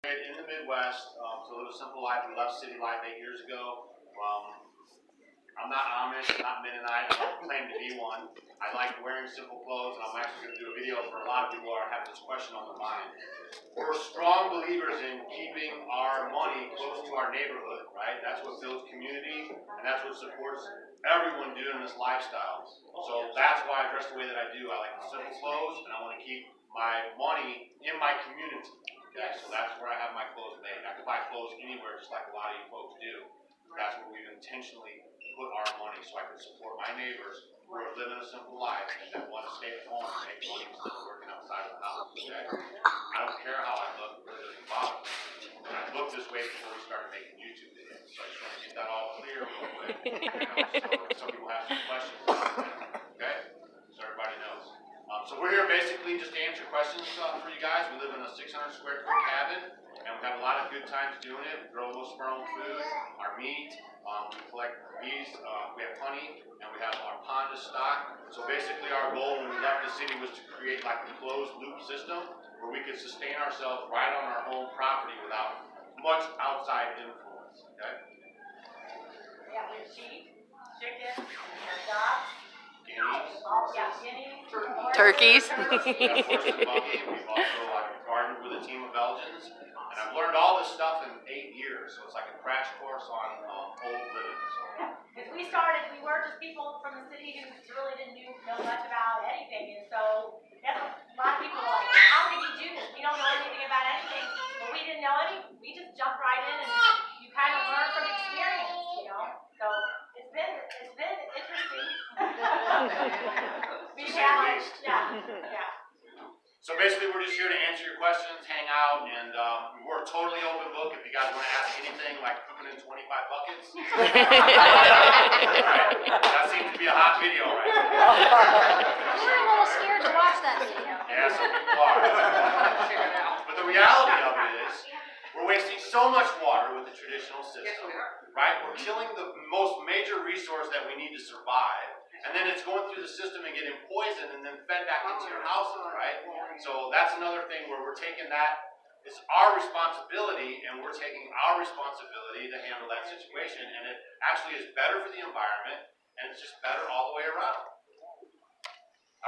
In the Midwest, to live a simple life. We left city life 8 years ago. I'm not Amish, not Mennonite. I don't claim to be one. I like wearing simple clothes, and I'm actually going to do a video for a lot of people who have this question on their mind. We're strong believers in keeping our money close to our neighborhood, right? That's what builds community, and that's what supports everyone doing this lifestyle. So that's why I dress the way that I do. I like simple clothes, and I want to keep my money in my community. Okay, so that's where I have my clothes made. I can buy clothes anywhere, just like a lot of you folks do. That's where we've intentionally put our money, so I can support my neighbors who are living a simple life and that want to stay at home and make money instead of working outside of the house. Okay? I don't care how I look, it doesn't bother me. And I looked this way before we started making YouTube videos, so I just want to get that all clear real quick. So some people have some questions about that. Okay? So everybody knows. So we're here basically just to answer questions for you guys. We live in a 600 square foot cabin, and we've had a lot of good times doing it. We grow most of our own food, our meat. We collect bees. We have honey, and we have our pond of stock. So basically, our goal when we left the city was to create like a closed loop system where we could sustain ourselves right on our own property without much outside influence. Okay. Yeah, we have sheep, chickens, dogs. Guineas. Turkeys. We've also gardened with a team of Belgians, and I've learned all this stuff in 8 years, so it's like a crash course on old living. Because we started, we were just people from the city who really didn't know much about anything, and so that's a lot of people are like, how did you do this? We don't know anything about anything, but we didn't know anything. We just jumped right in, and you kind of learn from experience, you know. So it's been interesting. Yeah. So basically, we're just here to answer your questions, hang out, and we're a totally open book. If you guys want to ask anything like cooking in 25 buckets, right? That seems to be a hot video right now. We're a little scared to watch that video. Yeah, some people are. But the reality of it is, we're wasting so much water with the traditional system, right? We're killing the most major resource that we need to survive. And then it's going through the system and getting poisoned and then fed back into your houses, right? So that's another thing where we're taking that, it's our responsibility, and we're taking our responsibility to handle that situation. And it actually is better for the environment, and it's just better all the way around.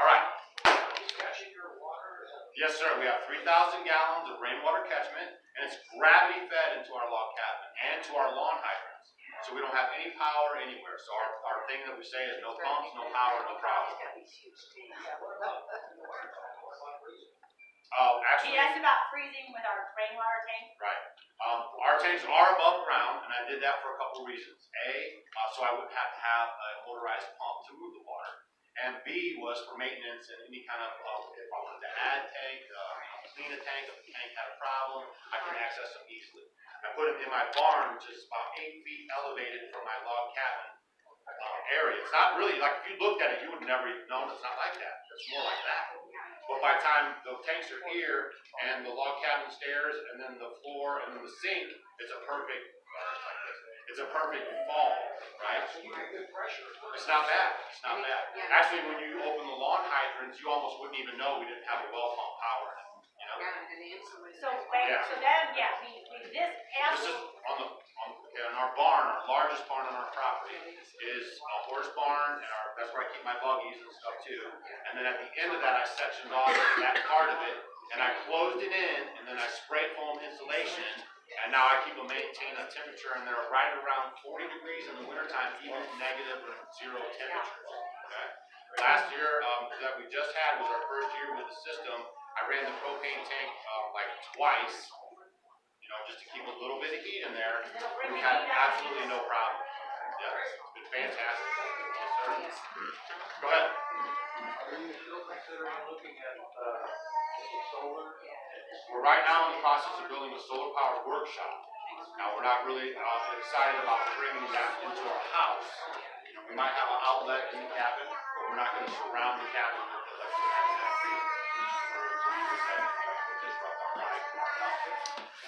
All right. Yes, sir. We have 3,000 gallons of rainwater catchment, and it's gravity fed into our log cabin and to our lawn hydrants. So we don't have any power anywhere. So our thing that we say is no pumps, no power, no problem. Actually, he asked about freezing with our rainwater tank. Right. Our tanks are above ground, and I did that for a couple reasons. A, so I wouldn't have to have a motorized pump to move the water. And B, was for maintenance and any kind of, if I wanted to add tank, clean a tank, if the tank had a problem, I can access them easily. I put it in my barn, which is about 8 feet elevated from my log cabin area. It's not really, like if you looked at it, you would never even know it's not like that. It's more like that. But by the time the tanks are here, and the log cabin stairs, and then the floor, and then the sink, it's a perfect, it's a perfect fall, right? You get good pressure. It's not bad. It's not bad. Actually, when you open the lawn hydrants, you almost wouldn't even know we didn't have a well pump power in it. You know? So then, This is on our barn, our largest barn on our property is a horse barn, and that's where I keep my buggies and stuff too. And then at the end of that, I sectioned off that part of it, and I closed it in, and then I spray foam insulation, and now I keep them maintain a temperature, and they're right around 40 degrees in the wintertime, even negative or zero temperatures. Okay. Last year that we just had was our first year with the system. I ran the propane tank like twice, you know, just to keep a little bit of heat in there. We had absolutely no problem. Yeah, it's been fantastic. Yes, sir. Go ahead. Are you still considering looking at solar? We're right now in the process of building a solar powered workshop. Now we're not really excited about bringing that into our house. You know, we might have an outlet in the cabin, but we're not going to surround the cabin with electricity.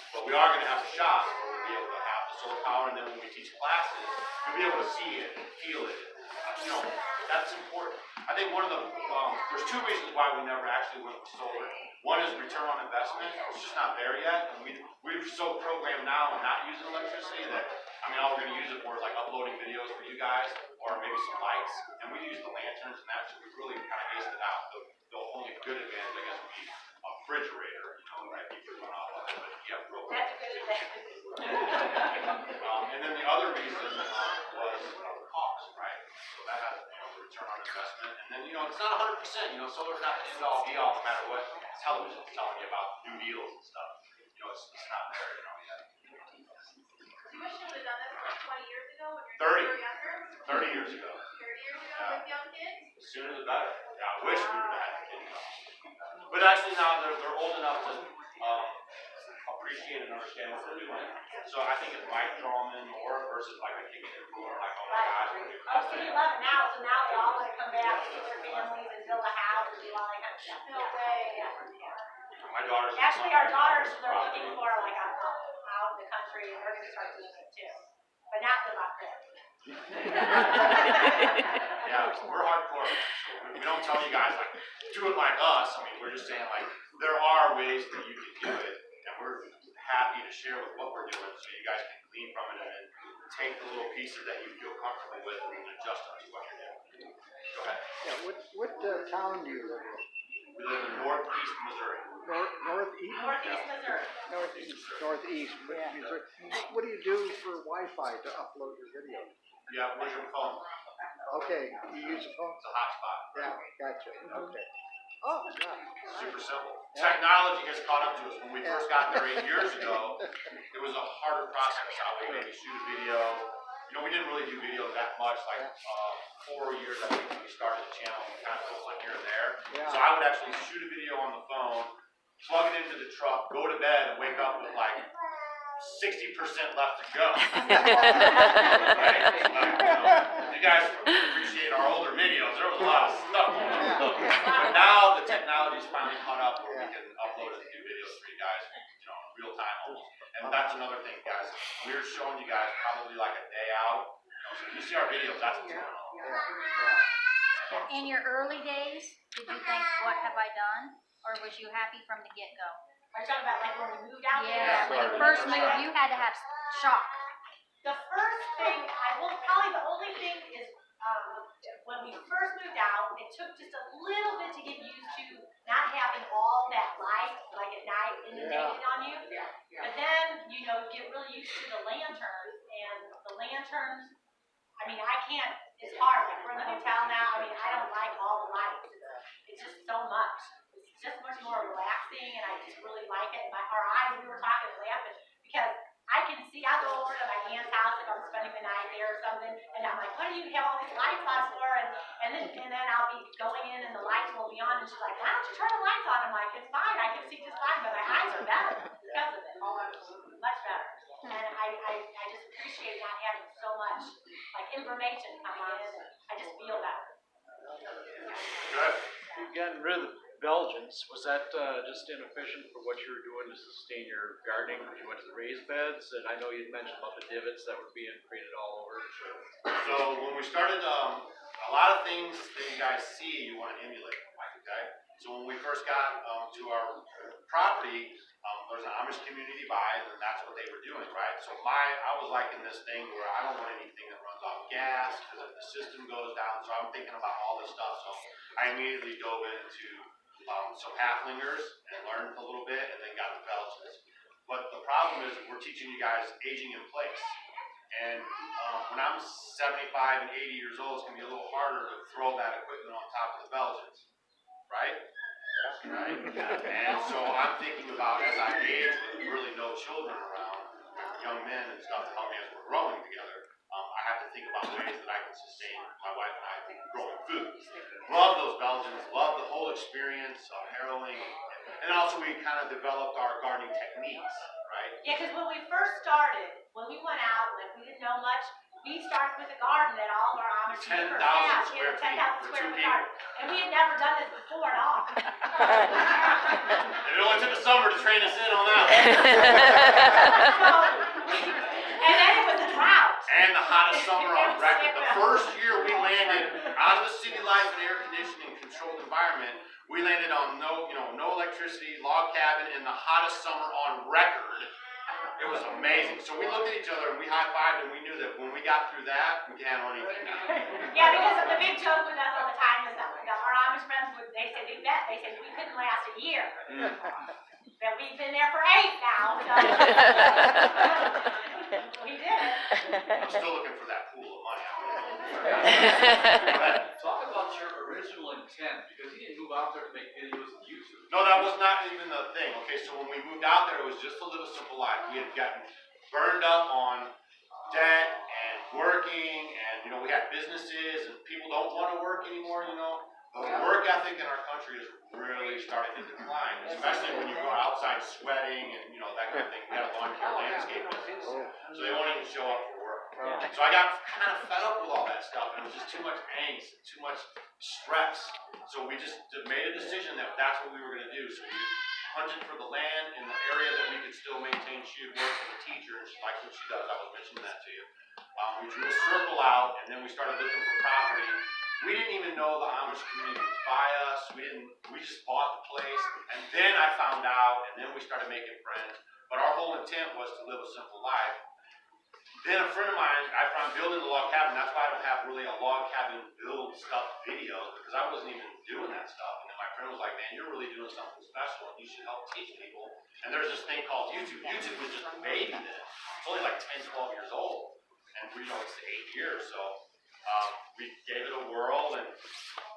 But we are going to have a shop where we'll be able to have the solar power, and then when we teach classes, you'll be able to see it, feel it. You know, that's important. I think one of the, there's two reasons why we never actually went with solar. One is return on investment. It's just not there yet. And we're so programmed now and not using electricity that, I mean, all we're going to use it for is like uploading videos for you guys, or maybe some lights. And we use the lanterns and that, so we really kind of aced it out. The only good advantage, I guess, would be a refrigerator, you know, right? You could run off of it, but yeah, real quick. That's a good advantage. And then the other reason was the cost, right? So that has, you know, the return on investment. And then, you know, it's not 100%, you know, solar's not the end all be all no matter what television's telling you about new deals and stuff. You know, it's not there, you know, yet. You wish you would have done this like 20 years ago when 30. you were younger? 30 years ago. 30 years ago Yeah. with young kids? The sooner the better. Yeah, I wish we would have had kids. But actually now they're old enough to appreciate and understand what we're doing. So I think it might draw them in more versus like a kicking and boom, like, oh my gosh, we're doing Oh, so you love it now, so now they all want to come back and get their families and build a house and do all that kind of stuff. No way. my daughter's. Actually, our daughters, they're looking for like a out in the country, and they're gonna start doing it too. But not live out there. Yeah, we're hardcore. So we don't tell you guys like do it like us. I mean, we're just saying like there are ways that you can do it, and we're happy to share with what we're doing, so you guys can glean from it and then take the little pieces that you feel comfortable with and adjust them to what you're doing. Go ahead. Yeah, what town do you live in? We live in northeast Missouri. Northeast? Northeast Missouri. Northeast, Missouri. What do you do for Wi-Fi to upload your video? Yeah, where's your phone? Okay, you use a phone? It's a hotspot. Yeah, gotcha. Okay. Oh, yeah. Super simple. Technology has caught up to us. When we first got there 8 years ago, it was a harder process. I would maybe shoot a video. You know, we didn't really do video that much. Like 4 years, I think, when we started the channel, we kind of put one here and there. Yeah. So I would actually shoot a video on the phone, plug it into the truck, go to bed, and wake up with like 60% left to go. Right? You guys appreciate our older videos. There was a lot of stuff going on. But now the technology's finally caught up where we can upload and do videos for you guys, you know, in real time almost. And that's another thing, guys. We're showing you guys probably like a day out. You know, so if you see our videos, that's what's going on. In your early days, did you think, what have I done? Or was you happy from the get-go? Are you talking about like when we moved out there? Yeah, when you first moved, you had to have shock. The first thing, probably the only thing is, when we first moved out, it took just a little bit to get used to not having all that light, like at night, inundated on you. But then, you know, you get really used to the lanterns, and the lanterns, I mean, it's hard, like we're in the hotel now, I mean, I don't like all the lights. It's just so much. It's just much more relaxing, and I just really like it. Our eyes, we were talking and laughing, because I can see, I'll go over to my aunt's house if I'm spending the night there or something, and I'm like, what do you have all these lights on for? And then I'll be going in and the lights will be on, and she's like, why don't you turn the lights on? I'm like, it's fine, I can see just fine, but my eyes are better because of it. Much better. And I just appreciate not having so much like information come in, and I just feel better. Good. You've gotten rid of the Belgians. Was that just inefficient for what you were doing to sustain your gardening? You went to the raised beds, and I know you'd mentioned about the divots that were being created all over. So when we started, a lot of things that you guys see, you want to emulate, okay? So when we first got to our property, there's an Amish community by, and that's what they were doing, right? So I was like in this thing where I don't want anything that runs off gas, because if the system goes down, so I'm thinking about all this stuff. So I immediately dove into some halflingers and learned a little bit, and then got the Belgians. But the problem is we're teaching you guys aging in place. And when I'm 75 and 80 years old, it's going to be a little harder to throw that equipment on top of the Belgians, right? Right? And so I'm thinking about, as I age with really no children around, young men and stuff to help me as we're growing together, I have to think about ways that I can sustain my wife and I growing food. Love those Belgians, love the whole experience of harrowing, and also we kind of developed our gardening techniques, right? Yeah, because when we first started, when we went out, like we didn't know much, we started with a garden that all of our Amish 10,000 neighbors had. square feet 10,000 for square two foot garden. And we had never done this before at all. And it only took a summer to train us in on that one. So, and then summer on record. The first year we landed out of the city lights and air conditioning controlled environment, we landed on no electricity, log cabin in the hottest summer on record. It was amazing. So we looked at each other and we high-fived and we knew that when we got through that, we could handle anything. Yeah, because the big joke with us all the time is that our Amish friends would, they said we couldn't last a year. But we've been there for 8 now, so. We did it. I'm still looking for that pool of money. Talk about your original intent, because you didn't move out there to make videos and YouTube. No, that was not even the thing. Okay, so when we moved out there, it was just to live a simple life. We had gotten burned up on debt and working, and we had businesses, and people don't want to work anymore. But the work ethic in our country is really starting to decline, especially when you go outside sweating and that kind of thing. We had a lawn care landscape business, so they won't even show up for work. So I got kind of fed up with all that stuff, and it was just too much angst, too much stress. So we just made a decision that that's what we were going to do. So we hunted for the land in the area that we could still maintain. She had worked as a teacher, and she likes what she does. I was mentioning that to you. We drew a circle out, and then we started looking for property. We didn't even know the Amish community was by us. We just bought the place, and then I found out, and then we started making friends. But our whole intent was to live a simple life. Then a friend of mine, after I'm building the log cabin, that's why I don't have really a log cabin build stuff video, because I wasn't even doing that stuff. And then my friend was like, man, you're really doing something special, and you should help teach people. And there's this thing called YouTube. YouTube was just a baby then. It's only like 10, 12 years old. And it's 8 years, so we gave it a whirl, and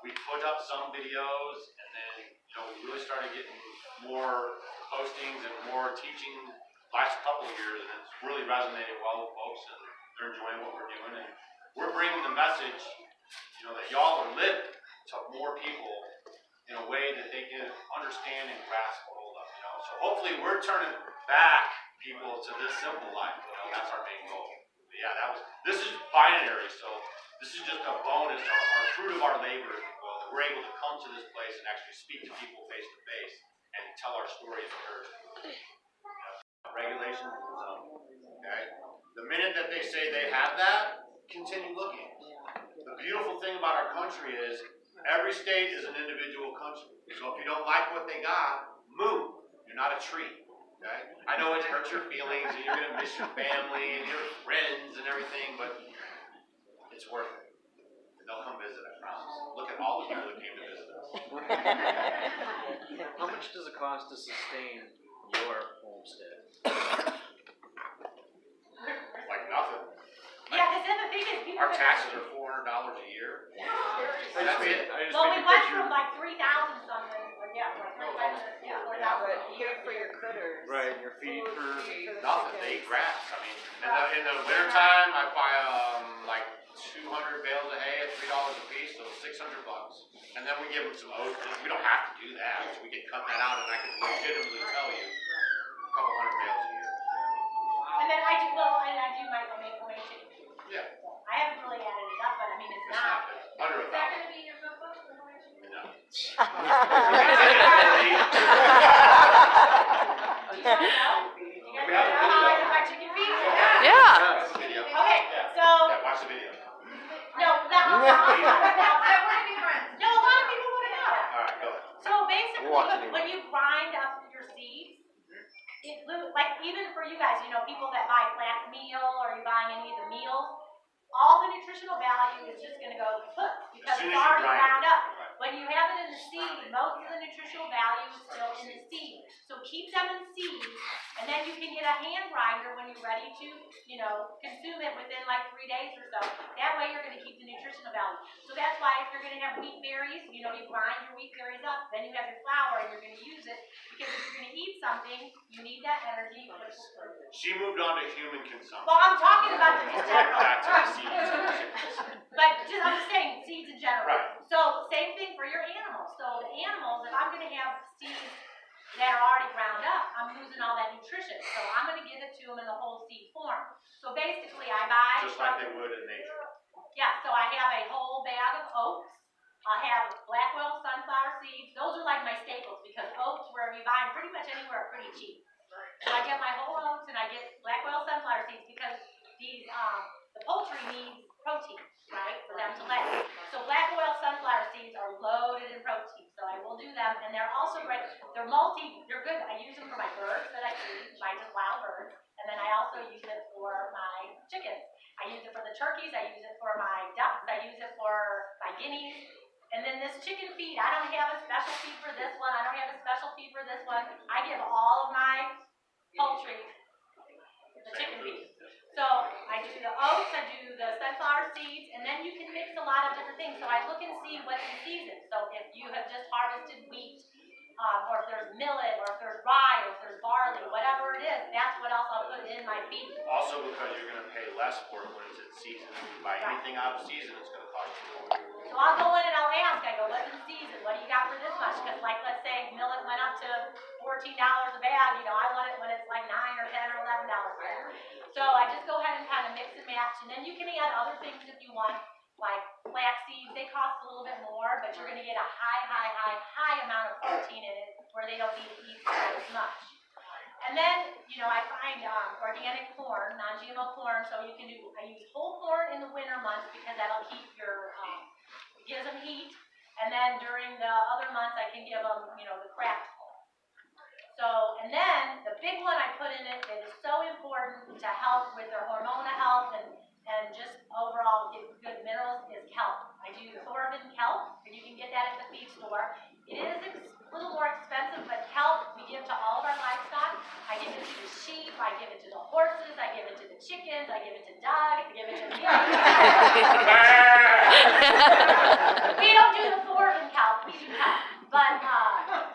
we put up some videos, and then we really started getting more postings and more teaching last couple of years, and it's really resonated well with folks, and they're enjoying what we're doing, and we're bringing the message, that y'all are living to more people in a way that they can understand and grasp a hold of. So hopefully we're turning back people to this simple life. That's our main goal. But yeah, this is binary, so this is just a bonus, our fruit of our labor, if you will, that we're able to come to this place and actually speak to people face to face and tell our story and encourage people. Regulations of the zone. Okay? The minute that they say they have that, continue looking. The beautiful thing about our country is every state is an individual country. So if you don't like what they got, move. You're not a tree. Okay? I know it hurts your feelings, and you're going to miss your family and your friends and everything, but it's worth it. And they'll come visit, I promise. Look at all the people that came to visit us. How much does it cost to sustain your homestead? Like nothing. Yeah, because then the thing is, people. Our taxes are $400 a year. That's it. Well, we went from like 3,000 something, but yeah, like 3,000, yeah, 4,000. But here for your critters. Right, your feed for Nothing. They eat grass. I mean, in the wintertime, I buy like 200 bales of hay at $3 a piece, so $600. And then we give them some oats. We don't have to do that, so we can cut that out, and I can legitimately tell you a couple hundred bales a year. And then I do my homemade chicken feed. Yeah. I haven't really added it up, but I mean, it's It's not. not bad. Under Is $1,000. that gonna be in your cookbook? The homemade chicken? No. You guys know? You guys We have a know how I video. do my chicken feed? Yeah. Watch the video. Okay, so, Yeah, watch the video. no, that was not. I wanna be friends. No, a lot of people want to know. Alright, go ahead. So basically, when you grind up your seeds, like even for you guys, people that buy flat meal or you're buying any of the meals, all the nutritional value is just going to go because As soon it's as you already grind ground it. up. When you have it in the seed, most of the nutritional value is still in the seed. So keep them in seed, and then you can get a hand grinder when you're ready to, consume it within like 3 days or so. That way you're going to keep the nutritional value. So that's why if you're going to have wheat berries, you grind your wheat berries up, then you have your flour and you're going to use it, because if you're going to eat something, you need that energy. She moved on to human consumption. Well, I'm talking about the just general. Back to the seeds. But I'm just saying, seeds in general. Right. So same thing for your animals. So the animals, if I'm gonna have seeds that are already ground up, I'm losing all that nutrition. So I'm gonna give it to them in the whole seed form. So basically I buy. Just like they would in nature. Yeah, so I have a whole bag of oats. I have Blackwell sunflower seeds. Those are like my staples because oats, wherever you buy them, pretty much anywhere, are pretty cheap. So I get my whole oats and I get Blackwell sunflower seeds because these, the the poultry needs protein, right, for them to lay. So black oil sunflower seeds are loaded in protein, so I will do them, and they're also great. They're good. I use them for my birds that I feed, my just wild birds, and then I also use it for my chickens. I use it for the turkeys, I use it for my ducks, I use it for my guineas. And then this chicken feed, I don't have a special feed for this one, I don't have a special feed for this one. I give all of my poultry the chicken feed. So I do the oats, I do the sunflower seeds, and then you can mix a lot of different things. So I look and see what's in season. So if you have just harvested wheat, or if there's millet, or if there's rye, or if there's barley, whatever it is, that's what else I'll put in my feed. Also because you're gonna pay less for it when it's in season. If you buy anything out of season, it's gonna cost you more. So I'll go in and I'll ask, I go, what's in season? What do you got for this much? Because like, let's say millet went up to $14 a bag, I want it when it's like $9 or $10 or $11 a bag. So I just go ahead and kind of mix and match, and then you can add other things if you want, like flax seeds. They cost a little bit more, but you're gonna get a high amount of protein in it where they don't need to eat quite as much. And then, I find organic corn, non-GMO corn, so you can do, I use whole corn in the winter months because that'll keep your, gives them heat, and then during the other months I can give them, the cracked corn. So, and then the big one I put in it that is so important to help with their hormonal health and just overall give good minerals is kelp. I do Thorvin kelp, and you can get that at the feed store. It is a little more expensive, but kelp we give to all of our livestock. I give it to the sheep, I give it to the horses, I give it to the chickens, I give it to Doug, I give it to the We don't do the Thorvin kelp, we do kelp. But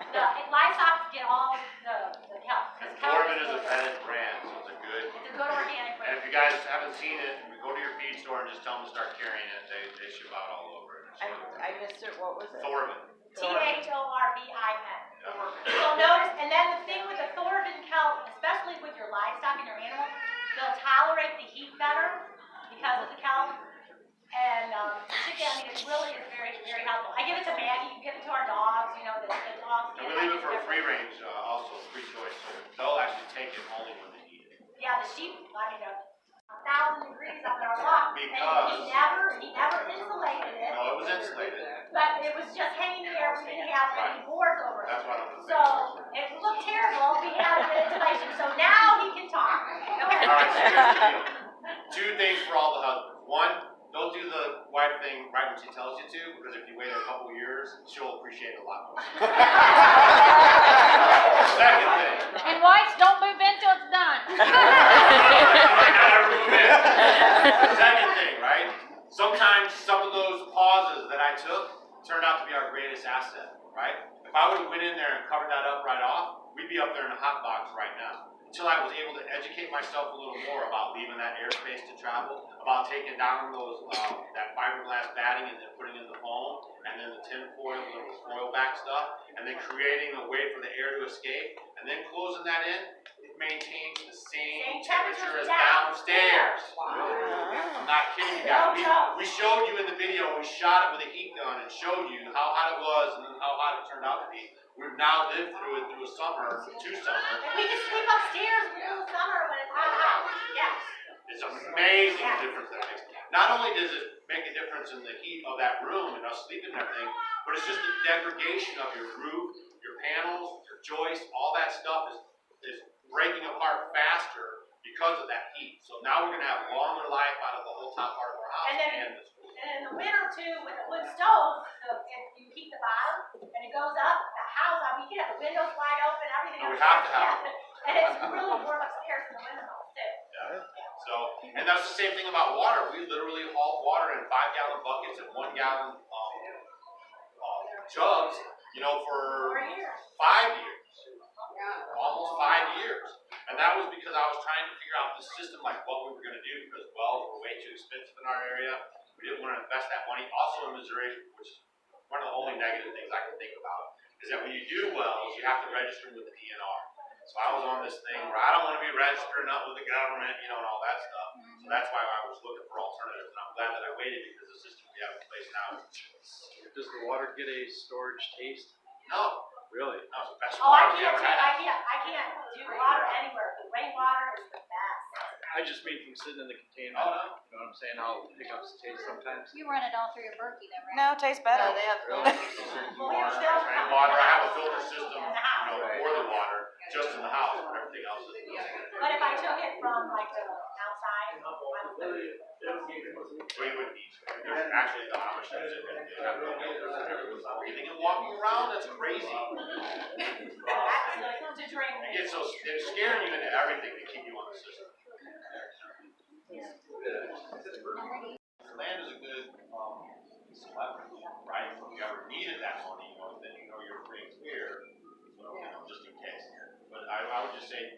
the livestock get all the kelp. Corbin is a petted brand, so it's a good. It's a good organic brand. And if you guys haven't seen it, go to your feed store and just tell them to start carrying it. They ship out all over it. I missed it, what was it? Thorvin. Thorvin. So notice, and then the thing with the Thorvin kelp, especially with your livestock and your animals, they'll tolerate the heat better because of the kelp. And chicken, it really is very, very helpful. I give it to Maggie, you give it to our dogs, the dogs. And we leave it for free range, also free choice. So they'll actually take it only when they eat it. Yeah, the sheep, 1,000 degrees up in our loft. Because And he never insulated it. no, it was insulated. But it was just hanging there, we didn't have any boards over it. That's why I'm. So, it looked terrible, we had the insulation, so now he can talk. Go ahead. All right, so here's the deal. Two things for all the husbands. One, don't do the wife thing right when she tells you to, because if you wait a couple years, she'll appreciate it a lot more. Second thing. And wives, don't move in till it's done. Second thing, right? Sometimes some of those pauses that I took turned out to be our greatest asset, right? If I would have went in there and covered that up right off, we'd be up there in a hot box right now. Until I was able to educate myself a little more about leaving that airspace to travel, about taking down those that fiberglass batting and then putting in the foam, and then the tin foil, little foil back stuff, and then creating a way for the air to escape, and then closing that in, it maintains the same temperature as downstairs. I'm not kidding you guys. We showed you in the video, we shot it with a heat gun and showed you how hot it was and then how hot it turned out to be. We've now lived through it through a summer, 2 summers. And we can sleep upstairs in the middle of summer when it's hot. Yes. It's amazing the difference that makes. Not only does it make a difference in the heat of that room and us sleeping and everything, but it's just the degradation of your roof, your panels, your joists, all that stuff is breaking apart faster because of that heat. So now we're gonna have longer life out of the whole top part of our house And then- and the school. And in the winter too, with the wood stove, if you heat the bottom and it goes up, the house, we can have the windows wide open, everything. And we have to have it. And it's really warm upstairs in the winter months too. Yeah. So, and that's the same thing about water. We literally haul water in 5-gallon buckets and 1-gallon jugs, for 4 years. 5 years. Almost 5 years. And that was because I was trying to figure out the system, like what we were going to do, because wells were way too expensive in our area. We didn't want to invest that money. Also in Missouri, which is one of the only negative things I can think about, is that when you do wells, you have to register with the DNR. So I was on this thing where I don't want to be registering up with the government, and all that stuff. So that's why I was looking for alternatives, and I'm glad that I waited because the system we have in place now is Does the water get a storage taste? no, Really? no, it's the best Oh, I water we can't ever had. do water anywhere. The rainwater is the best. I just mean from sitting in the containment, Oh, no. you know what I'm saying, how pickups taste sometimes. You run it all through your Berkey then, right? No, it tastes better. They have Well, we have drain water, I have a filter system, In the house. for the water, just in the house, but everything else is. But if I took it from like the outside, I don't think. We would need, there's actually the Amish that sit there, they have no filters, breathing and walking around, that's crazy. To drink. It's so, they're scaring you into everything to keep you on the system. Land is a good, piece of leverage, right? If you ever needed that money, then you're free and clear, so, just in case. But I would just say,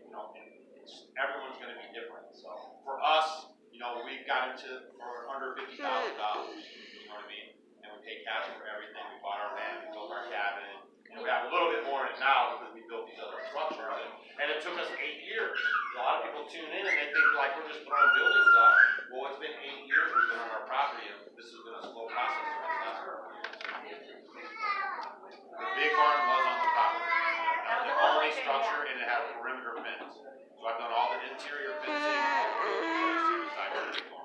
everyone's gonna be different, so for us, we got into, for under $50,000, you know what I mean? And we paid cash for everything, we bought our land, we built our cabin, we have a little bit more in it now because we built these other structures, and it took us 8 years. A lot of people tune in and they think like we're just throwing buildings up. Well, it's been 8 years we've been on our property, and this has been a slow process for the last 4 years. The big barn was on the property. That was the only structure, and it had a perimeter fence. So I've done all the interior fencing,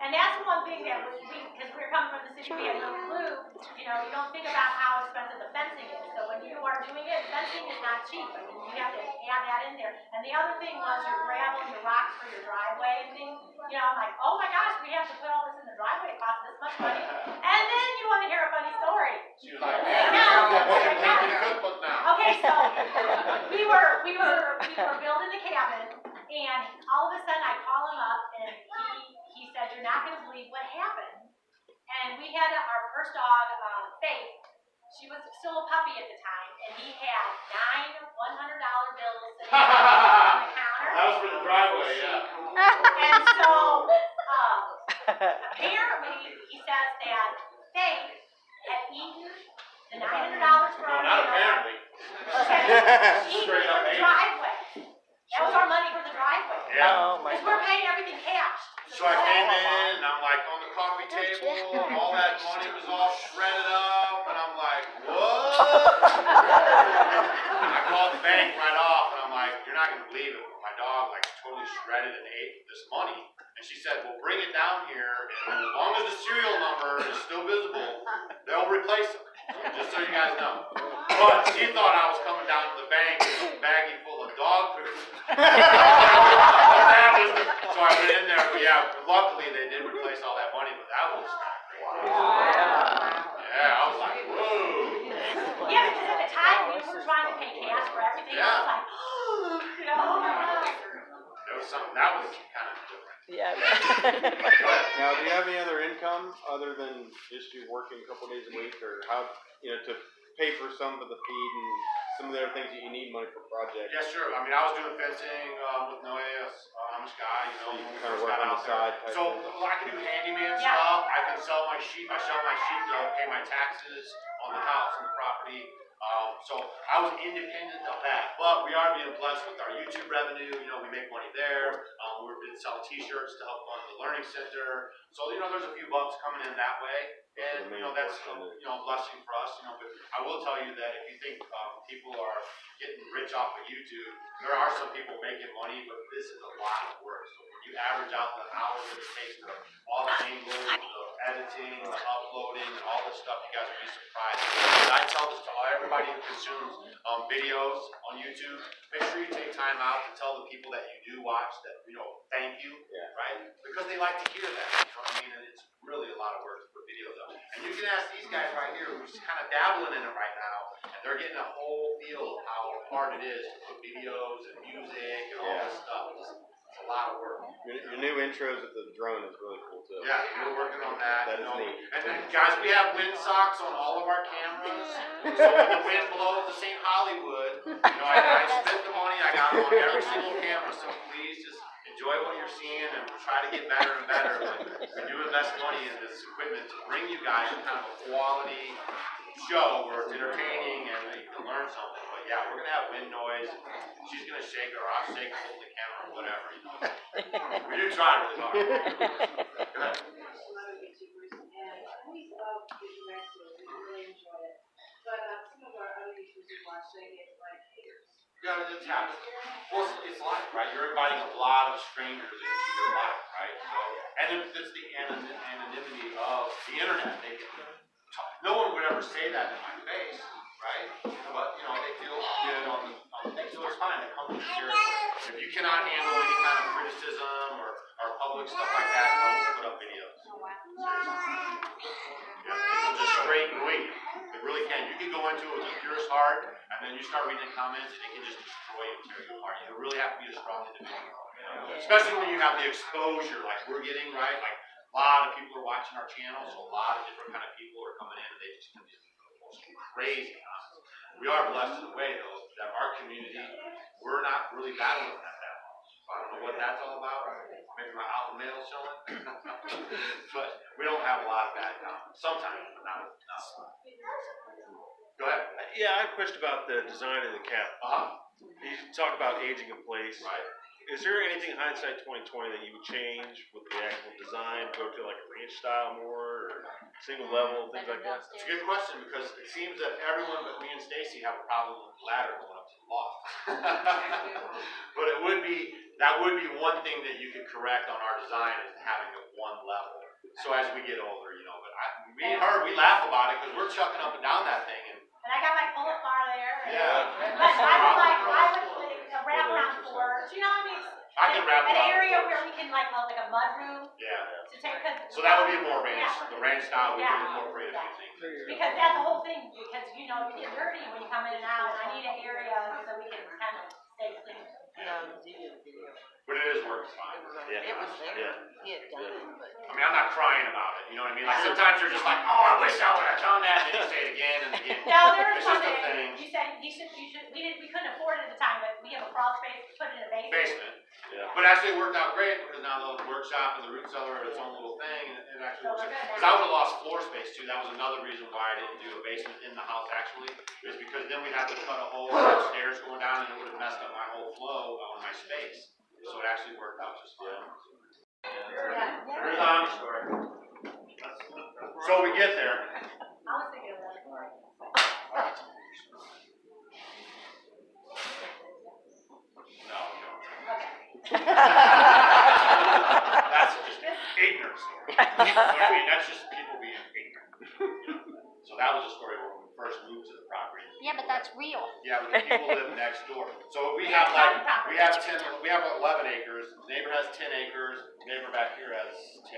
And that's one thing that because we're coming from the city, we had no clue, you don't think about how expensive the fencing is. So when you are doing it, fencing is not cheap. I mean, you have to add that in there. And the other thing was your gravel, your rocks for your driveway and things. I'm like, oh my gosh, we have to put all this in the driveway, it costs this much money. And then you want to hear a funny story. she was like, man, you're making a cookbook now. Okay, so we were building the cabin, and all of a sudden I call him up, and he said, "You're not going to believe what happened." And we had our first dog, Faith. She was still a puppy at the time, and he had 9 $100 bills sitting on the counter. That was for the driveway, yeah. And so apparently he says that Faith had eaten the $900 from No, not apparently. eaten Straight up from the ate. driveway. That was our money for the driveway. Yeah. Oh my Because we're paying everything cash. So I came in and I'm like on the coffee table, and all that money was all shredded up, and I'm like, what? I called the bank right off, and I'm like, you're not gonna believe it, but my dog like totally shredded and ate this money. And she said, well, bring it down here, and as long as the serial number is still visible, they'll replace it. Just so you guys know. But she thought I was coming down to the bank with a baggie full of dog food. So I went in there, but yeah, luckily they did replace all that money, but that was kind of crazy. Yeah, I was like, whoa. Yeah, because at the time we were trying to pay cash for everything. I was like, oh my God. There was something, that was kind of different. Yeah. Now, do you have any other income other than just you working a couple days a week, or how, to pay for some of the feed and some of the other things that you need money for projects? Yeah, sure. I mean, I was doing fencing with Noe, Amish guy, So you when kind we of first work got on out the there. side type So thing? I can do handyman Yeah. stuff. I can sell my sheep. I sell my sheep to pay my taxes on the house and the property. So I was independent of that, but we are being blessed with our YouTube revenue. We make money there. We've been selling T-shirts to help fund the learning center. So there's a few bucks coming in that way, and that's a blessing for us. But I will tell you that if you think people are getting rich off of YouTube, there are some people making money, but this is a lot of work. So when you average out the hours that it takes to all the angles, the editing, the uploading, and all this stuff, you guys will be surprised. And I tell this to everybody who consumes videos on YouTube. Make sure you take time out to tell the people that you do watch that, thank you, right? Because they like to hear that, you know what I mean? And it's really a lot of work to put videos up. And you can ask these guys right here who's kind of dabbling in it right now, and they're getting a whole feel of how hard it is to put videos and music and all this stuff. It's a lot of work. Your new intros with the drone is really cool too. Yeah, we're working on that. That is neat. And then, guys, we have wind socks on all of our cameras. So when the wind blows to St. Hollywood, I spent the money, I got them on every single camera. So please just enjoy what you're seeing, and we'll try to get better and better. But we do invest money in this equipment to bring you guys kind of a quality show where it's entertaining and you can learn something. But yeah, we're gonna have wind noise. She's gonna shake her, I'll shake her, hold the camera, or whatever. We do try really hard. Go ahead. We love getting next to it, we really enjoy it. But some of our other YouTubers we watch, they get like haters. Yeah, it's happened. Well, it's life, right? You're inviting a lot of strangers into your life, right? So, and it's the anonymity of the internet. No one would ever say that in my face, right? But, you know, they feel good on the thing, so it's fine. It comes with the territory. If you cannot handle any kind of criticism or public stuff like that, don't put up videos. Yeah, people just straight wing it. It really can. You can go into it with the purest heart, and then you start reading the comments, and it can just destroy you, tear you apart. You really have to be a strong individual. Especially when you have the exposure like we're getting, right? Like a lot of people are watching our channel, so a lot of different kind of people are coming in, and they just can be crazy comments. We are blessed in a way, though, that our community, we're not really battling that much. So I don't know what that's all about. Maybe my alpha male showing. But we don't have a lot of bad comments. Sometimes, but not a lot. Go ahead. Yeah, I have a question about the design of the cabin. You talk about aging in place. Right. Is there anything in hindsight 2020 that you would change with the actual design? Go to like a ranch style more, or single level, things like that? It's a good question because it seems that everyone but me and Stacy have a problem with the ladder going up to the loft. But that would be one thing that you could correct on our design is having it one level. So as we get older, you know, but me and her, we laugh about it because we're chucking up and down that thing. And I got my pull-up bar there. Yeah. But I would put a wraparound floor, you know what I mean? I can wrap An around area floors. where we can like a mud room Yeah. to take, So that would be more ranch. Yeah. The ranch style would Yeah. incorporate a few things. Because that's the whole thing, because you know, you get dirty when you come in and out, and I need an area so we can kind of stay clean. But it is working fine. Yeah. It was there. Yeah. He had done it, but. I mean, I'm not crying about it, you know what I mean? Like sometimes you're just like, oh, I wish I would have done that, and then you say it again and again. No, there was It's just one a day, thing. you said, we couldn't afford it at the time, but we have a crawl space, put it in a basement. Basement. Yeah. But actually it worked out great because now the workshop and the root cellar are its own little thing, and it actually So works. we're good Because I would have lost floor space too. That was another reason why I didn't do a basement in the house actually, is because then we'd have to cut a hole upstairs going down, and it would have messed up my whole flow on my space. So it actually worked out just fine. Yeah. Here's the honest story. So we get there. I was thinking of that. No, no. Okay. That's just ignorant story. You know what I mean? That's just people being ignorant. You know? So that was a story when we first moved to the property. Yeah, but that's real. Yeah, but the people live next door. So we have 11 acres. The neighbor has 10 acres. The neighbor back here has 11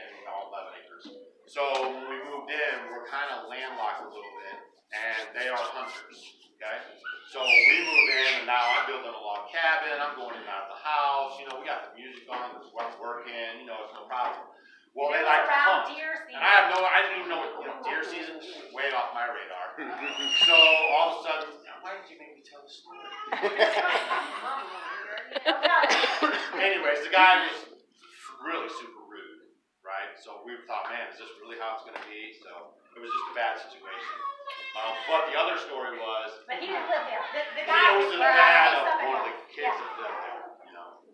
acres. So when we moved in, we're kind of landlocked a little bit, and they are hunters. Okay. So we move in, and now I'm building a log cabin. I'm going in and out of the house. You know, we got the music on. This is where I'm working. You know, it's no problem. Well, they like to hunt. And I didn't even know what, deer season was way off my radar. So all of a sudden, why did you make me tell the story? Anyways, the guy was really super rude, right? So we thought, man, is this really how it's going to be? So it was just a bad situation. But the other story was, But he didn't live there. The he guy was the dad of one of the kids that lived there, you know.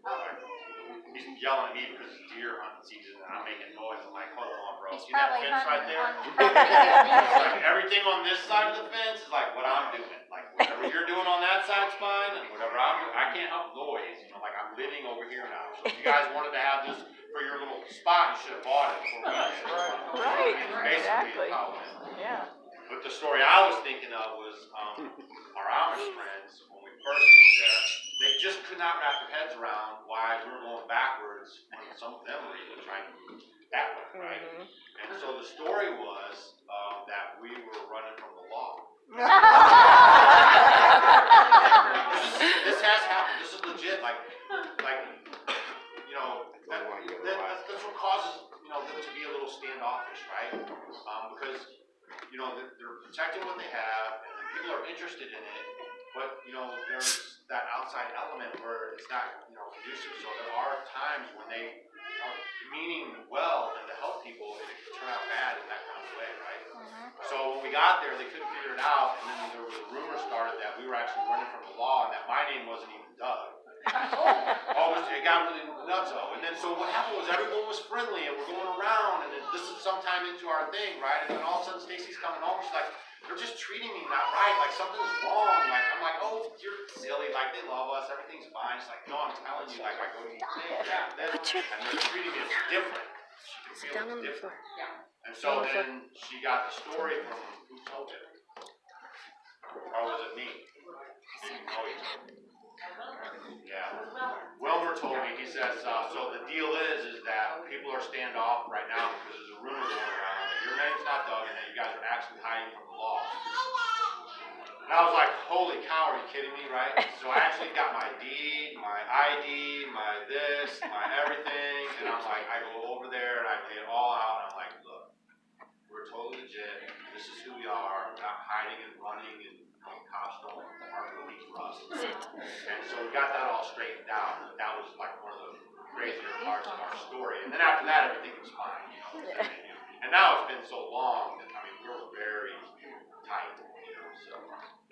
He's yelling at me because it's deer hunting season and I'm making noise. I'm like, hold on, bro. He's See that probably fence right hunting there? on property It's like everything on this side of the fence is like what I'm doing. Like whatever you're doing on that side's fine, and whatever I'm doing, I can't help noise. You know, like I'm living over here now. So if you guys wanted to have this for your little spot, you should have bought it before we did. Right, Basically, exactly. how it is. Yeah. But the story I was thinking of was our Amish friends when we first moved there. They just could not wrap their heads around why we were going backwards when some of them were even trying to move that way, right? And so the story was that we were running from the law. This has happened. This is legit. Like you know, that's what causes them to be a little standoffish, right? Because you know they're protecting what they have, and people are interested in it. But there's that outside element where it's not conducive. So there are times when they are meaning well and to help people, and it can turn out bad in that kind of way, right? So when we got there, they couldn't figure it out, and then there was a rumor started that we were actually running from the law, and that my name wasn't even Doug. It got really nutso. And then so what happened was everyone was friendly, and we're going around, and this is sometime into our thing, right? And then all of a sudden Stacy's coming home, she's like, they're just treating me not right, like something's wrong, like, I'm like, oh, you're silly, like, they love us, everything's fine, it's like, no, I'm telling you, like, I go to eat steak, and they're treating me as different. She feels different. And so then she got the story from, who told it? Or was it me? Oh, yeah. Wilmer told me, he says, so the deal is that people are standoff right now because there's a rumor going around that your name's not Doug and that you guys are actually hiding from the law. And I was like, holy cow, are you kidding me, right? So I actually got my deed, my ID, my this, my everything, and I'm like, I go over there and I lay it all out, and I'm like, look, we're totally legit, this is who we are, we're not hiding and running and cops don't aren't really for us. And so we got that all straightened out, and that was like one of the crazier parts of our story. And then after that, everything was fine, you know. And now it's been so long that, I mean, we were very tight, you know, so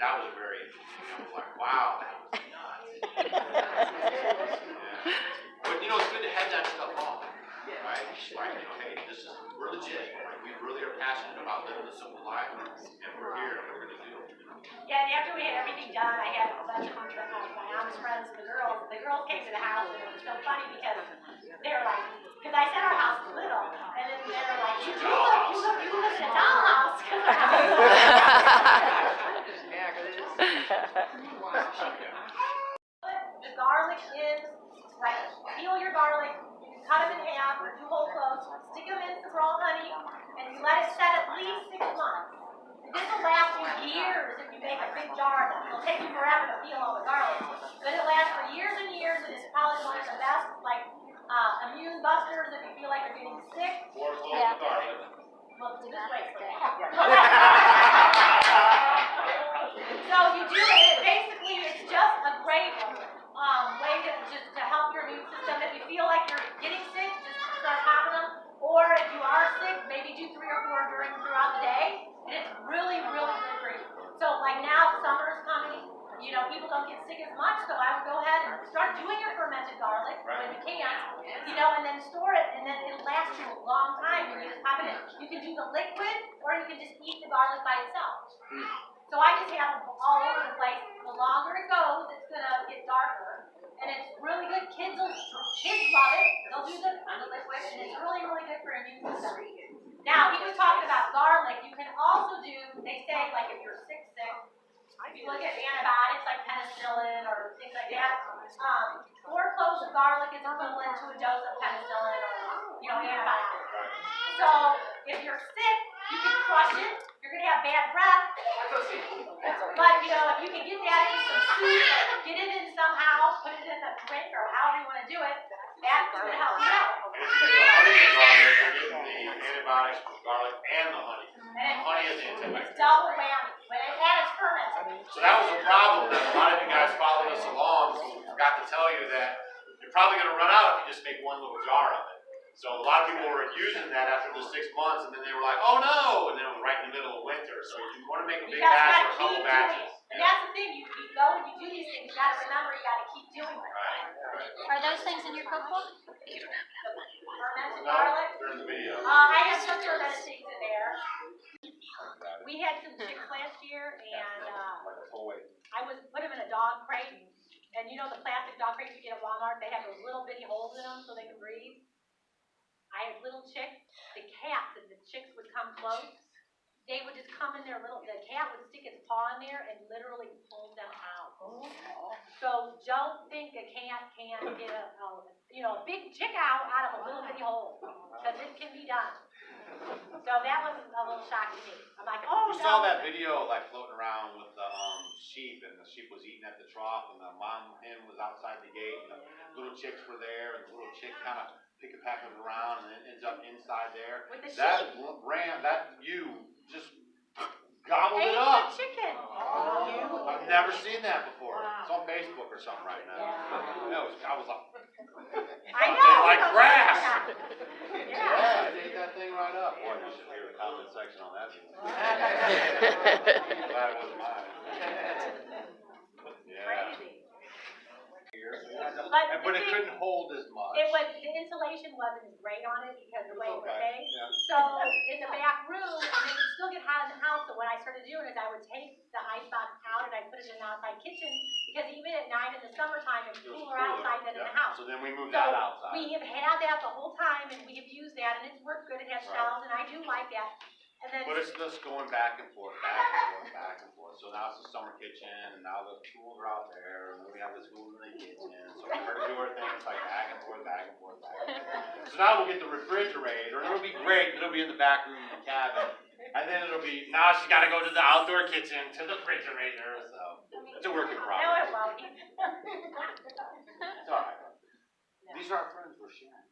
that was a very interesting, I was like, wow, that was nuts. Yeah. But, you know, it's good to head that stuff off, right? It's like, you know, hey, this is, we're legit, like, we really are passionate about living a simple life, and we're here, and we're going to do it. Yeah, and after we had everything done, I had a bunch of my mom's friends, the girls came to the house, and it was so funny because they were like, because I said our house is little, and then they were like, you live in a dollhouse, because our house is The garlic is, like, peel your garlic, you cut them in half, or 2 whole cloves, stick them in some raw honey, and you let it set at least 6 months. This will last you years if you make a big jar of them. It'll take you forever to peel all the garlic. But it lasts for years and years, and it's probably one of the best, like, immune busters if you feel like you're getting sick. 4 cloves of garlic. Well, this way. So you do it, basically it's just a great way to help your immune system. If you feel like you're getting sick, just start having them. Or if you are sick, maybe do 3 or 4 throughout the day. And it's really, really good for you. So like now, summer's coming, you know, people don't get sick as much, so I would go ahead and start doing your fermented garlic when you can, you know, and then store it, and then it'll last you a long time when you just pop it in. You can do the liquid, or you can just eat the garlic by itself. So I just have them all over the place. The longer it goes, it's gonna get darker, and it's really good. Kids love it. They'll do the liquid, and it's really, really good for immune system. Now, he was talking about garlic. You can also do, they say, like if you're sick, if you look at antibiotics like penicillin or things like that, 4 cloves of garlic is equivalent to a dose of penicillin or, you know, antibiotics. So, if you're sick, you can crush it. You're going to have bad breath. But, you know, if you can get that into some soup, get it in somehow, put it in a drink or however you want to do it, that's going to help you out. And if you get the honey and garlic, you're getting the antibiotics from garlic and the honey. Honey is the antibiotic. It's double whammy, and it's fermented. So that was a problem that a lot of you guys followed us along, so we forgot to tell you that you're probably going to run out if you just make one little jar of it. So a lot of people were using that after the 6 months, and then they were like, oh no, and then it was right in the middle of winter. So you want to make a big batch or a couple batches. And that's the thing, you go and you do these things, you got to remember you got to keep doing it. Right. Are those things in your cookbook? Fermented No, garlic. they're in the video. I have some fermented things in there. We had some chicks last year, and I was put them in a dog crate, and you know the plastic dog crates you get at Walmart, they have those little bitty holes in them so they can breathe. I had little chicks, the cats and the chicks would come close. They would just come in there the cat would stick its paw in there and literally pull them out. So don't think a cat can't get a big chick out of a little bitty hole, because it can be done. So that was a little shock to me. I'm like, oh no. We saw that video like floating around with the sheep, and the sheep was eating at the trough, and the mom hen was outside the gate, and the little chicks were there, and the little chick kind of pick-a-packing around, and then ends up inside there. With the that sheep. ram, that just gobbled it Ate up. the chicken. I've never seen that before. It's on Facebook or something right now. I was like, I know. like grass. Yeah. Yeah, they ate that thing right up. Boy, you should hear the comment section on that video. Glad it wasn't mine. Yeah. Crazy. But But the it thing- couldn't hold as much. the insulation wasn't as great on it because the way it was Okay, made. yeah. So in the back room, and it would still get hot in the house, so what I started doing is I would take the ice box out and I put it in the outside kitchen, because even at night in the summertime, it's It was cooler outside than in the house. So then we moved So that outside. we have had that the whole time, and we have used that, and it's worked good, it has Right. shelves, and I do like that. And then, But it's just going back and forth, back and forth, back and forth. So now it's the summer kitchen, and now the tools are out there, and then we have the tools in the kitchen. So for her to do her thing, it's like back and forth, back and forth, back and forth. So now we'll get the refrigerator, and it'll be great, it'll be in the back room in the cabin. And then it'll be, now she's gotta go to the outdoor kitchen, to the refrigerator, so it's a work in no, progress. it won't. It's all right. These are our friends, we're sharing.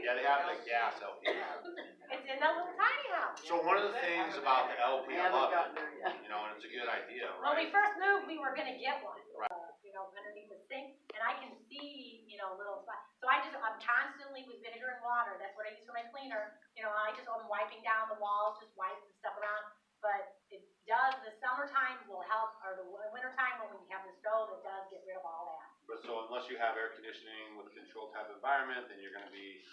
Yeah, they have the gas LP. It's in that little tiny house. So one of the things about the LP, I love it, you know, and it's a good idea, When we right? first moved, we were gonna get one. Right. You know, underneath the sink, and I can see, you know, little spots. So I'm constantly with vinegar and water, that's what I use for my cleaner. You know, I'm wiping down the walls, just wiping stuff around. But it does, the summertime will help, or the wintertime when we have the stove, it does get rid of all that. But so unless you have air conditioning with a controlled type of environment, then you're gonna be,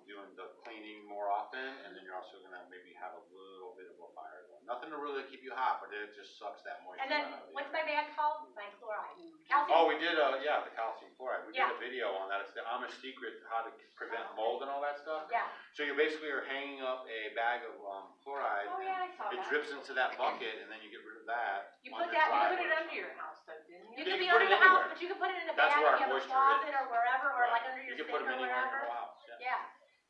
doing the cleaning more often, and then you're also gonna maybe have a little bit of a fire going. Nothing to really keep you hot, but it just sucks that moisture And then, out of you. what's my bag called? My chloride. Calcium. Oh, we did, yeah, the calcium chloride, we did Yeah. a video on that, it's the Amish secret, how to prevent mold and all that stuff. Yeah. So you basically are hanging up a bag of, chloride, Oh, yeah, I saw it that. drips into that bucket, and then you get rid of that You on put your that- you driveway. Put it under your house though, didn't You you? Yeah, could you be put under it the house, anywhere. but you can put it in a That's bag where if our you have a moisture closet is. or wherever, or Right. like under your You can sink put them or anywhere in wherever. your whole house, yeah. Yeah.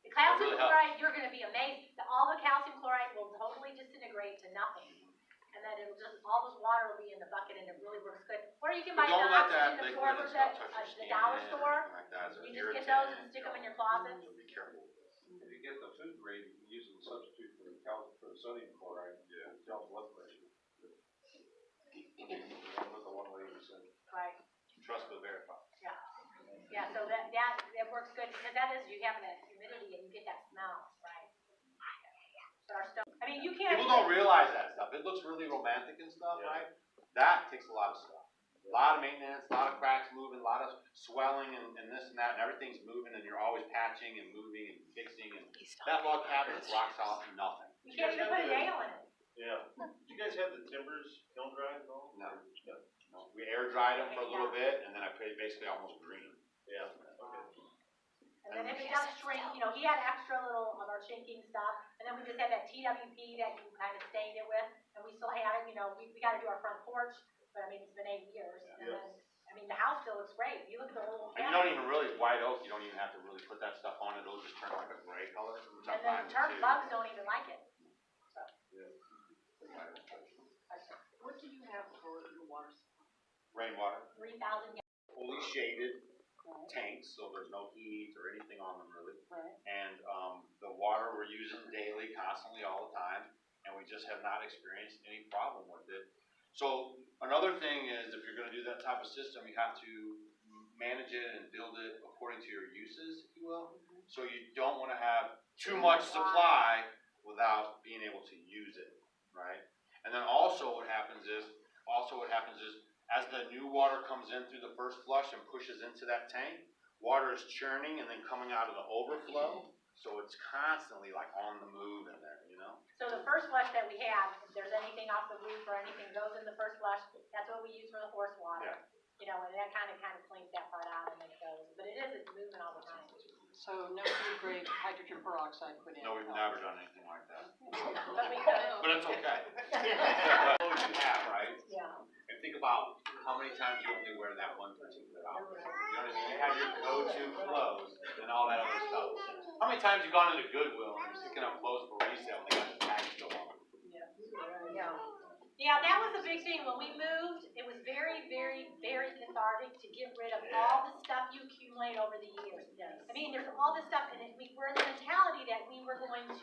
The calcium really helps. chloride, you're gonna be amazed. All the calcium chloride will totally disintegrate to nothing. And then it'll just, all this water will be in the bucket and it really works good. Or you can buy But the don't let that oxygen liquid and absorbers stuff at touch your the skin dollar or store. anything like that, it's You an just get irritant, those and stick them in your closets. So be careful. If you get the food grade, you can use them to substitute for the sodium chloride. Yeah. To help blood pressure. With the 1%. Right. Trust but verify. Yeah, so that works good because that is, you have that humidity and you get that smell, right? But our stove, I mean, you can't. People don't realize that stuff, it looks really romantic and stuff, Yeah. right? That takes a lot of stuff. A lot of maintenance, a lot of cracks moving, a lot of swelling and this and that, and everything's moving and you're always patching and moving and fixing and that log cabin is rock solid, nothing. You can't even put a nail in it. Yeah. Do you guys have the timbers kiln dried at all? No. No. We air dried them for a little bit and then I put it basically almost green. Yeah, okay. And then if it does shrink, you know, he had extra little of our chinking stuff, and then we just had that TWP that you kind of stained it with, and we still had it, you know, we gotta do our front porch, but I mean, it's been 8 years, and then, I mean, the house still looks great, you look at the little And you don't even really, white oak, you don't even have to really put that stuff on it, it'll just turn like a gray color, which I'm And then fine with turf too. bugs don't even like it. What do you have for your water supply? Rainwater, 3,000 gallons. fully shaded tanks, so there's no heat or anything on them really. Right. And, the water we're using daily, constantly, all the time, and we just have not experienced any problem with it. So, another thing is, if you're gonna do that type of system, you have to manage it and build it according to your uses, if you will. So you don't wanna have too much supply without being able to use it, right? And then also what happens is, as the new water comes in through the first flush and pushes into that tank, water is churning and then coming out of the overflow, so it's constantly like on the move in there, you know? So the first flush that we have, if there's anything off the roof or anything goes in the first flush, that's what we use for the horse water. Yeah. You know, and that kind of cleans that part out and then it goes, but it's moving all the time. So no food grade hydrogen peroxide put in? No, we've never done anything like that, But we could. but it's okay. Clothes you have, right? Yeah. And think about how many times you only wear that one particular outfit. You know what I mean? You have your go-to clothes and all that other stuff. How many times you gone into Goodwill and you're picking up clothes for resale and they got the tags still on? Yeah, that was a big thing. When we moved, it was very, very, very cathartic to get rid of all the stuff you accumulate over the years. I mean, there's all this stuff, and we're in the mentality that we were gonna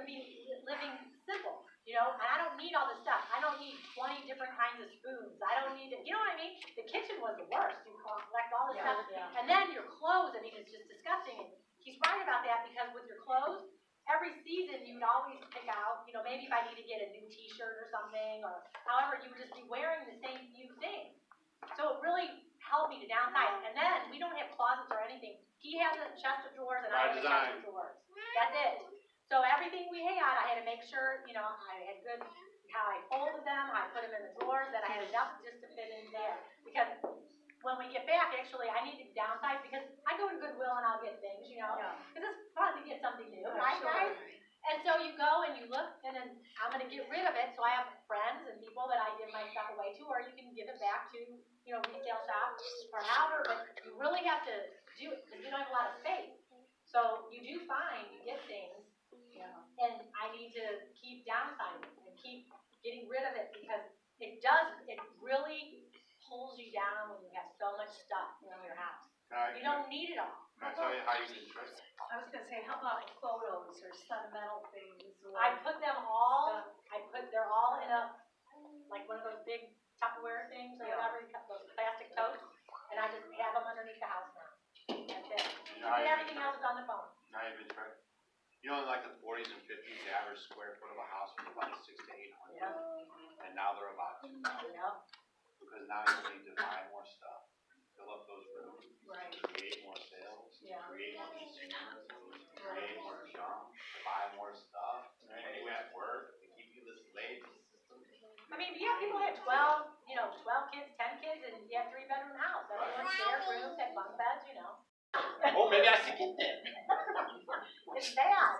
be living simple, you know? And I don't need all this stuff. I don't need 20 different kinds of spoons. I don't need it, you know what I mean? The kitchen was the worst. You collect all this stuff. Yeah. And then your clothes, I mean, it's just disgusting. And he's right about that because with your clothes, every season you'd always pick out, you know, maybe if I need to get a new t-shirt or something, or however, you would just be wearing the same few things. So it really helped me to downsize. And then we don't have closets or anything. He has a chest of drawers and I have a chest of drawers. That's it. So everything we had, I had to make sure, you know, I had good, how I folded them, how I put them in the drawers, that I had enough just to fit in there. Because when we get back, actually, I need to downsize because I go to Goodwill and I'll get things, you know. Because it's fun to get something new, right, guys? And so you go and you look, and then I'm gonna get rid of it, so I have friends and people that I give my stuff away to, or you can give it back to, you know, retail shops or however, but you really have to do it, because you don't have a lot of space. So you do find, you get things, and I need to keep downsizing and keep getting rid of it, because it really pulls you down when you have so much stuff in your house. You don't need it all. Can I tell you how you can trick it? I was gonna say, how about like photos or sentimental things or? I put them all, they're all in a, like one of those big Tupperware things or whatever, those plastic totes, and I just have them underneath the house now. That's it. And everything else is on the phone. Now you've been tricked. You know, in like the 40s and 50s, the average square foot of a house was about 600 to 800. Yeah. And now they're about 2,000. Yeah. Because now you need to buy more stuff, fill up those rooms, Right. create more sales, Yeah. create more consumers, create more junk, buy more stuff, and you at work, they keep you this lazy system. I mean, yeah, people had 12 kids, 10 kids, and you have 3-bedroom house. Everyone shared rooms, had bunk beds, you know. Oh, maybe I should get there. It's bad.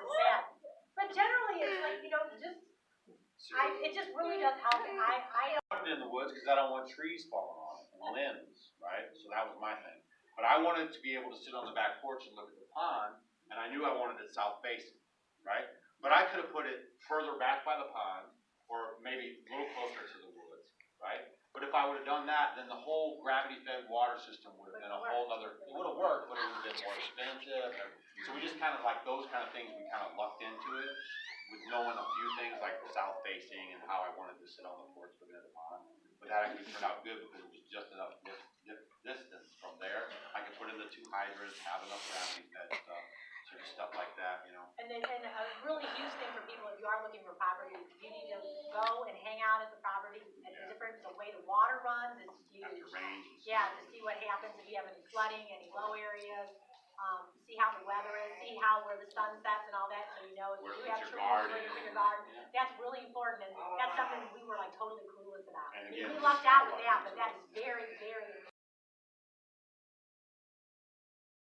But generally, it's like, you know, it just really does help. I Put it in the woods because I don't want trees falling on it and limbs, right? So that was my thing. But I wanted to be able to sit on the back porch and look at the pond, and I knew I wanted it south facing, right? But I could have put it further back by the pond, or maybe a little closer to the woods, right? But if I would have done that, then the whole gravity-fed water system would have been a whole other, it would have worked, but it would have been more expensive. So we just kind of like those kind of things, we kind of lucked into it with knowing a few things like south facing and how I wanted to sit on the porch looking at the pond. But that actually turned out good because it was just enough distance from there. I could put in the 2 hydrants, have enough gravity-fed stuff, sort of stuff like that, you know. And a really huge thing for people, if you are looking for property, you need to go and hang out at the property. And the way the water runs is huge. After range. Yeah, to see what happens if you have any flooding, any low areas. See how the weather is, see where the sun sets and all that, so you know if Where you to have put your trees, garden. where to put your garden. That's really important, and that's something we were like totally clueless about. And We again, lucked out with that, but that is very,